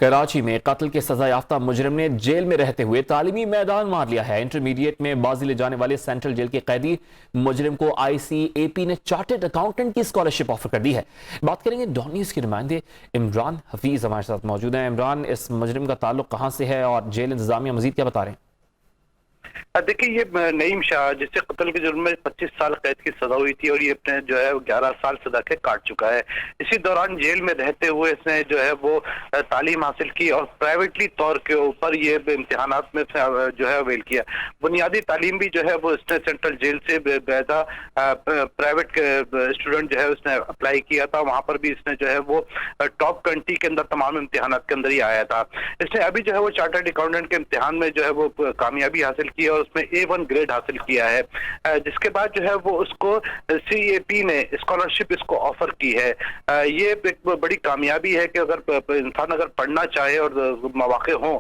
کراچی میں قتل کے سزا یافتہ مجرم نے جیل میں رہتے ہوئے تعلیمی میدان مار لیا ہے۔ انٹرمیڈیٹ میں بازی لے جانے والے سینٹرل جیل کے قیدی مجرم کو آئی سی اے پی نے چارٹرڈ اکاؤنٹنٹ کی اسکالرشپ آفر کر دی ہے۔ بات کریں گے ڈان نیوز کے نمائندے عمران حفیظ ہمارے ساتھ موجود ہیں۔ عمران، اس مجرم کا تعلق کہاں سے ہے اور جیل انتظامیہ مزید کیا بتا رہے ہیں؟ دیکھیں، یہ نعیم شاہ جسے قتل کے جرم میں 25 سال قید کی سزا ہوئی تھی اور یہ اپنے 11 سال سزا کے کاٹ چکا ہے۔ اسی دوران جیل میں رہتے ہوئے اس نے وہ تعلیم حاصل کی اور پرائیویٹلی طور کے اوپر یہ امتحانات میں اویل کیا۔ بنیادی تعلیم بھی وہ اس نے سینٹرل جیل سے باقاعدہ پرائیویٹ اسٹوڈنٹ اس نے اپلائی کیا تھا، وہاں پر بھی اس نے وہ ٹاپ 20 کے اندر تمام امتحانات کے اندر ہی آیا تھا۔ اس نے ابھی وہ چارٹرڈ اکاؤنٹنٹ کے امتحان میں وہ کامیابی حاصل کی اور اس میں A1 گریڈ حاصل کیا ہے، جس کے بعد وہ اس کو سی اے پی نے اسکالرشپ اس کو آفر کی ہے۔ یہ ایک بڑی کامیابی ہے کہ انسان اگر پڑھنا چاہے اور مواقع ہوں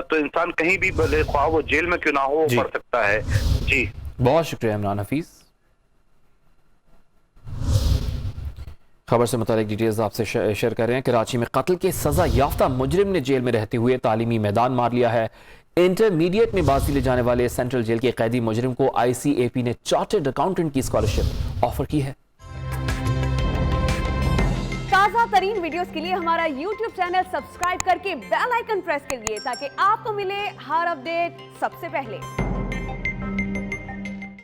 تو انسان کہیں بھی بھلے خواہ وہ جیل میں کیوں نہ ہو پڑھ سکتا ہے۔ جی بہت شکریہ عمران حفیظ۔ خبر سے متعلق ڈیٹیلز آپ سے شیئر کر رہے ہیں۔ کراچی میں قتل کے سزا یافتہ مجرم نے جیل میں رہتے ہوئے تعلیمی میدان مار لیا ہے۔ انٹرمیڈیٹ میں بازی لے جانے والے سینٹرل جیل کے قیدی مجرم کو آئی سی اے پی نے چارٹرڈ اکاؤنٹنٹ کی اسکالرشپ آفر کی ہے۔ تازہ ترین ویڈیوز کے لیے ہمارا یوٹیوب چینل سبسکرائب کر کے بیل آئیکن پریس کریے تاکہ آپ کو ملے ہر اپڈیٹ سب سے پہلے۔